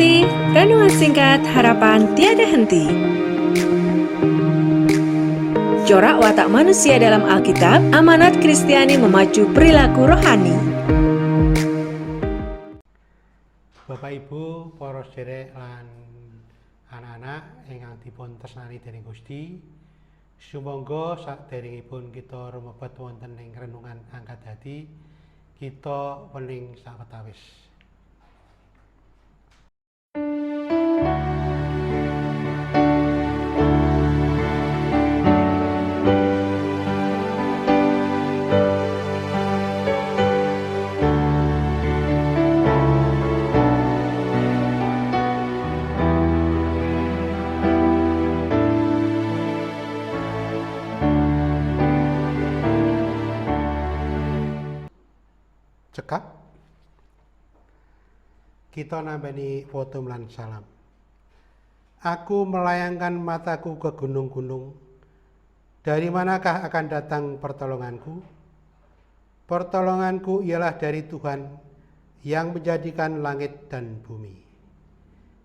Perspektif Renungan Singkat Harapan Tiada Henti. Corak watak manusia dalam Alkitab, amanat Kristiani memacu perilaku rohani. Bapak Ibu, para sedherek lan anak-anak ingkang dipun tresnani dening Gusti, sumangga saderengipun kita rumebet wonten ing renungan angkat hati, kita wening sawetawis. Cekap kita nambani foto lan salam. Aku melayangkan mataku ke gunung-gunung. Dari manakah akan datang pertolonganku? Pertolonganku ialah dari Tuhan yang menjadikan langit dan bumi.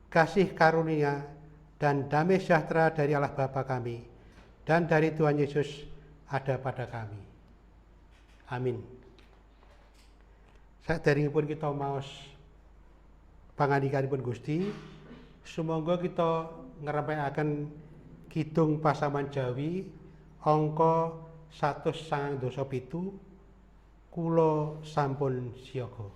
Kasih karunia dan damai sejahtera dari Allah Bapa kami dan dari Tuhan Yesus ada pada kami. Amin. Saderengipun kita maos pangandikanipun Gusti, sumangga kita ngrempekaken Kidung Pasaman Jawi angka 197, kula sampun siyaga.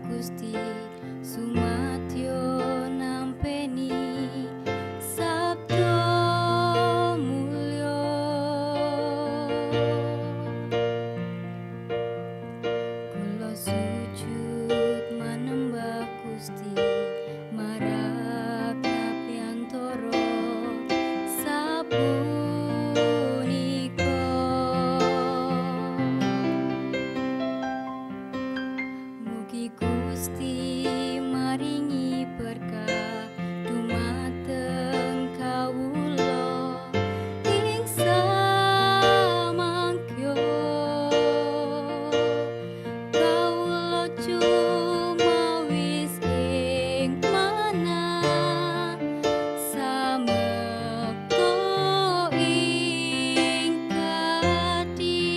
Gusti sumadyo nampeni sabda mulya, kula sujud manembah Gusti marang kapiyantara sapunika. Mugi Gusti maringi berkah dumateng kawula ing samangkya. Kawula cumawis ing manah samekta ing kadhi.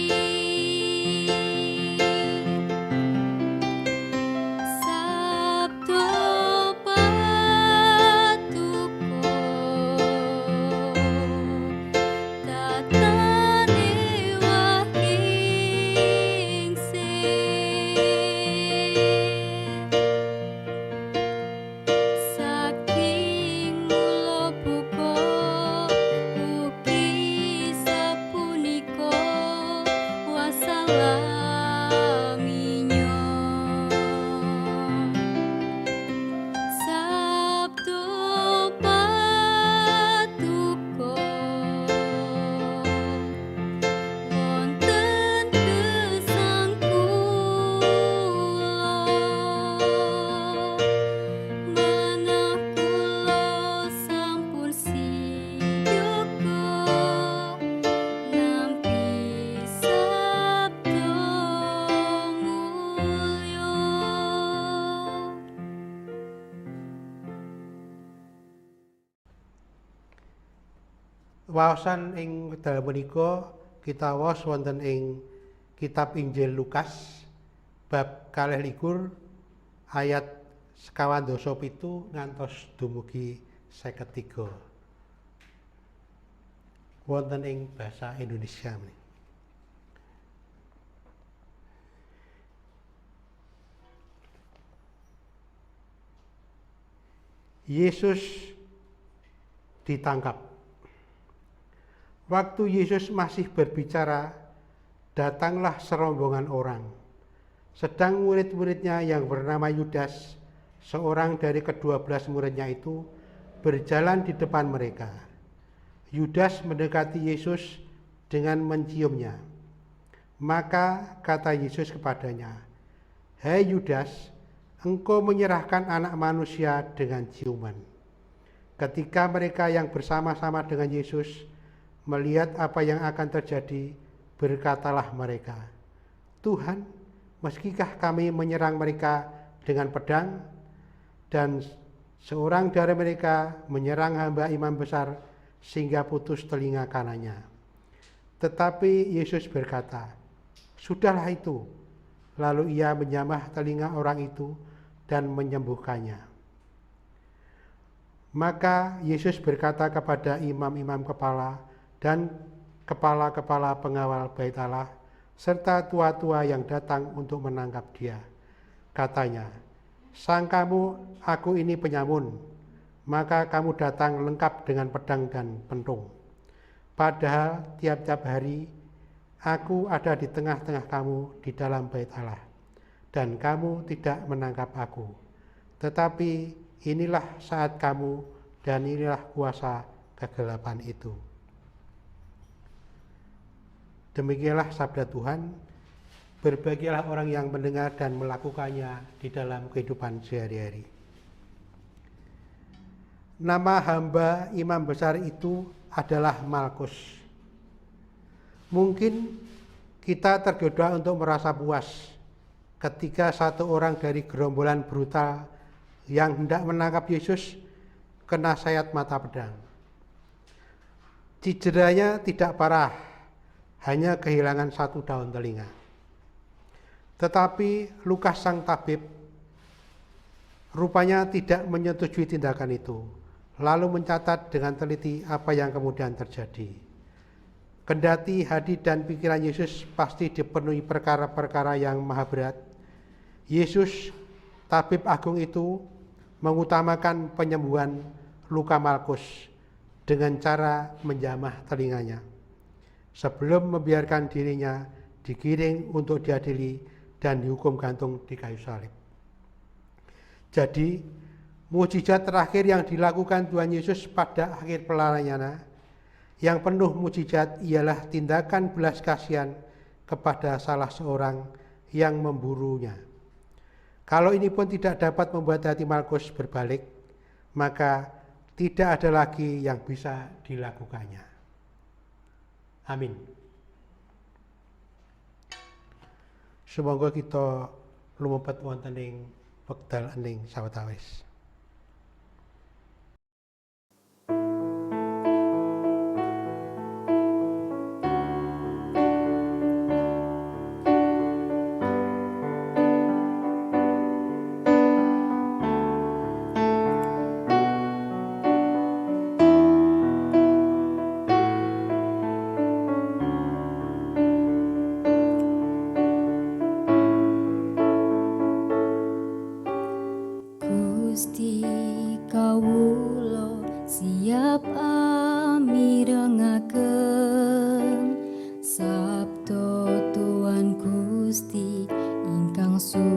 Waosan ing wekdal menika kita waos wonten ing kitab Injil Lukas bab 21 ayat 97 ngantos dumugi 53 wonten ing basa Indonesia. Yesus ditangkap. Waktu Yesus masih berbicara, datanglah serombongan orang. Sedang murid-muridnya yang bernama Yudas, seorang dari ke-12 muridnya itu, berjalan di depan mereka. Yudas mendekati Yesus dengan menciumnya. Maka kata Yesus kepadanya, "Hai Yudas, engkau menyerahkan anak manusia dengan ciuman." Ketika mereka yang bersama-sama dengan Yesus melihat apa yang akan terjadi, berkatalah mereka, "Tuhan, meskipun kami menyerang mereka dengan pedang?" Dan seorang dari mereka menyerang hamba imam besar sehingga putus telinga kanannya. Tetapi Yesus berkata, "Sudahlah itu." Lalu ia menjamah telinga orang itu dan menyembuhkannya. Maka Yesus berkata kepada imam-imam kepala dan kepala-kepala pengawal bait Allah, serta tua-tua yang datang untuk menangkap dia. Katanya, "Sangkamu aku ini penyamun, maka kamu datang lengkap dengan pedang dan pentung. Padahal tiap-tiap hari aku ada di tengah-tengah kamu di dalam bait Allah, dan kamu tidak menangkap aku. Tetapi inilah saat kamu dan inilah kuasa kegelapan itu." Demikianlah sabda Tuhan. Berbahagialah orang yang mendengar dan melakukannya di dalam kehidupan sehari-hari. Nama hamba imam besar itu adalah Malkus. Mungkin kita tergoda untuk merasa puas ketika satu orang dari gerombolan brutal yang hendak menangkap Yesus kena sayat mata pedang. Cederanya tidak parah, hanya kehilangan satu daun telinga. Tetapi Lukas sang tabib rupanya tidak menyetujui tindakan itu, lalu mencatat dengan teliti apa yang kemudian terjadi. Kendati hati dan pikiran Yesus pasti dipenuhi perkara-perkara yang maha berat, Yesus, tabib agung itu, mengutamakan penyembuhan luka Malkus dengan cara menjamah telinganya, sebelum membiarkan dirinya digiring untuk diadili dan dihukum gantung di kayu salib. Jadi, mukjizat terakhir yang dilakukan Tuhan Yesus pada akhir pelayanannya yang penuh mukjizat ialah tindakan belas kasihan kepada salah seorang yang memburunya. Kalau ini pun tidak dapat membuat hati Malkus berbalik, maka tidak ada lagi yang bisa dilakukannya. Amin. Semoga kita lumebet wonten ing wekdal ening sawetawis. Gusti kawula siap mirengaken sabda Tuhan Gusti ingkang suci.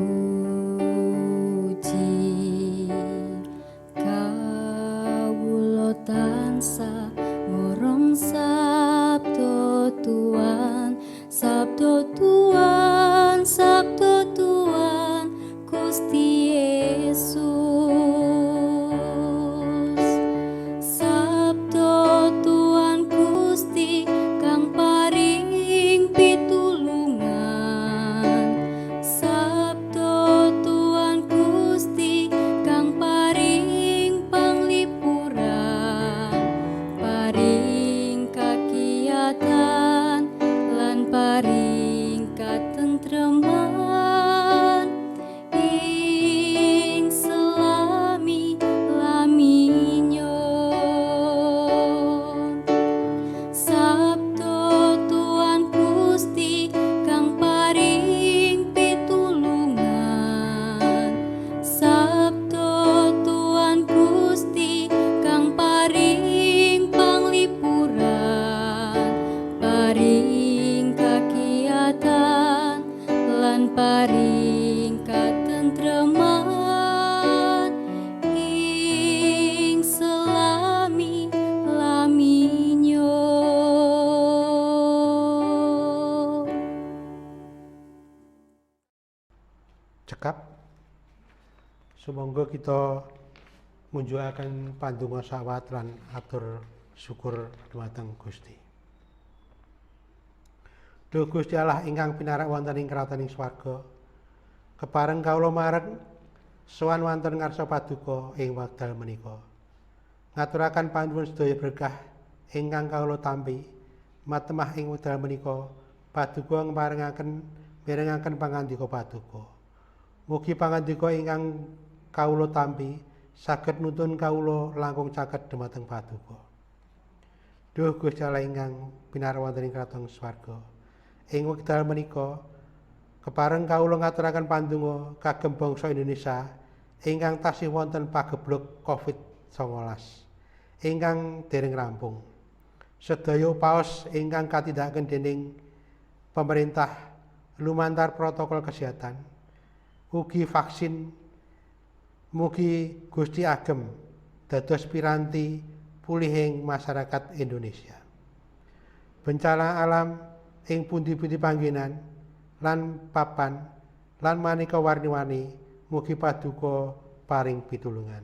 Kawula tansah ngorong sabda Tuhan, sabda Tuhan, sabda Tuhan Gusti Yesus. Sabda Tuhan Gusti Sumangga kita munjukaken pandonga sawat lan atur syukur dhumateng Gusti. Duh Gusti Allah ingkang pinarak wonten ing kratoning swarga, kepareng kawula marek sowan wonten ngarsa paduka ing wekdal menika. Ngaturaken panuwun sedaya berkah ingkang kawula tampi matemah ing wekdal menika paduka mirengaken pangandika paduka. Mugi pangandika ingkang kawula tampi saged nuntun kawula langkung caket dhumateng paduka. Duh Gusti Allah ingkang pinarak wonten ing kraton swarga, ing wekdal menika kepareng kawula ngaturaken pandonga kagem bangsa Indonesia ingkang tasih wonten pagebluk COVID-19 ingkang dereng rampung. Sedaya paos ingkang katindakaken dening pemerintah lumantar protokol kesehatan, ugi vaksin, mugi Gusti agem dados piranti pulihing masyarakat Indonesia. Bencana alam ing pundi-pundi panggenan lan papan lan maneka warni-warni mugi paduka paring pitulungan.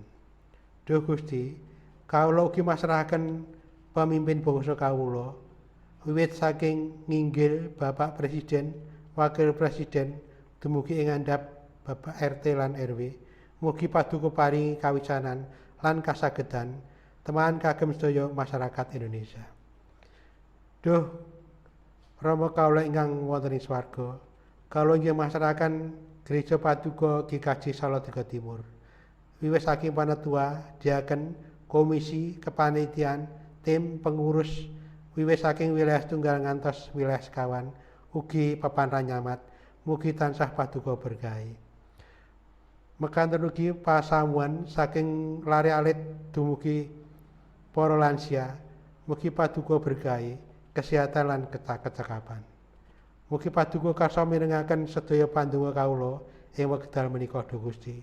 Duh Gusti, kawula ugi masrahaken pamimpin bangsa kawula wiwit saking nginggil Bapak Presiden, Wakil Presiden dumugi ing ngandhap Bapak RT lan RW, mugi paduka paringi kawicanan lan kasagedan teman kagem sedaya masyarakat Indonesia. Duh Rama kawula ingkang wonten ing swarga, kawula inggih masrahaken Gereja Paduka GKJ Salatiga Timur. Wiwit saking panatua, diaken, komisi, kepanitiaan, tim pengurus wiwit saking wilayah tunggal ngantos wilayah sekawan, ugi papan ranyamat, mugi tansah paduka berkahi. Mekanten ugi pasamuan saking lare alit dumugi para lansia, mugi paduka berkahi, kesehatan lan kecakapan. Mugi paduka karsa mirengaken sedaya pandonga kawula ing wekdal menika Duh Gusti.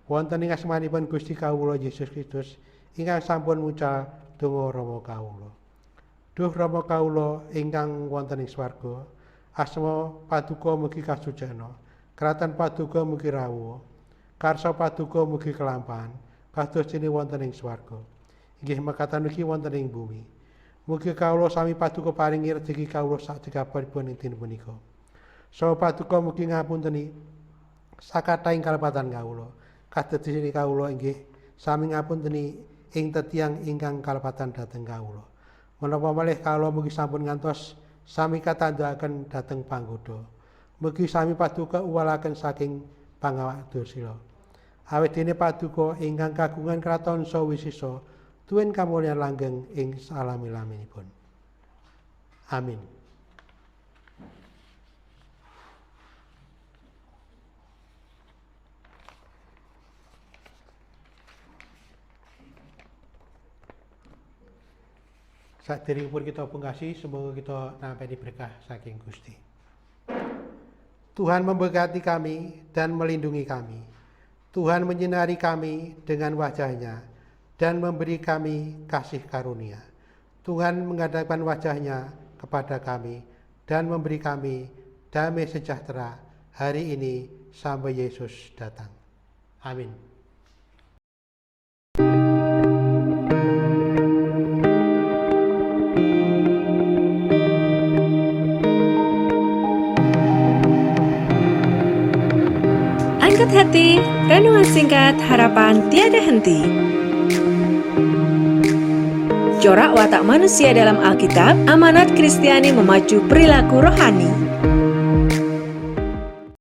Wonten ing asmanipun Gusti kawula Yesus Kristus ingkang sampun mucal donga Rama kawula. Duh Rama kawula ingkang wonten ing swarga, asma paduka mugi kasucena, kraton paduka mugi rawuh, karsa paduka mugi kelampahan, kados dene wonten ing swarga. Inggih mekaten ugi wonten ing bumi. Mugi kawula sami paduka paringi rejeki kawula sak cekapipun ing dinten punika. Saha paduka mugi ngapunteni sakathahing kalepatan kawula. Kadosene kawula inggih sami ngapunteni ing tetiang ingkang kalepatan dhateng kawula. Menapa malih kawula mugi sampun ngantos sami katandhaken dhateng panggoda. Mugi sami paduka uwalaken saking pangawak dosila. Awit dene paduka ingkang kagungan kraton sawisisa tuwin kamulyan langgeng ing salami-laminipun. Amin. Saderengipun kita pungkasi, semoga kita nampi berkah saking Gusti. Tuhan memberkati kami dan melindungi kami. Tuhan menyinari kami dengan wajah-Nya dan memberi kami kasih karunia. Tuhan menghadapkan wajah-Nya kepada kami dan memberi kami damai sejahtera hari ini sampai Yesus datang. Amin. Angkat hati, renungan singkat harapan tiada henti. Corak watak manusia dalam Alkitab, amanat Kristiani memacu perilaku rohani.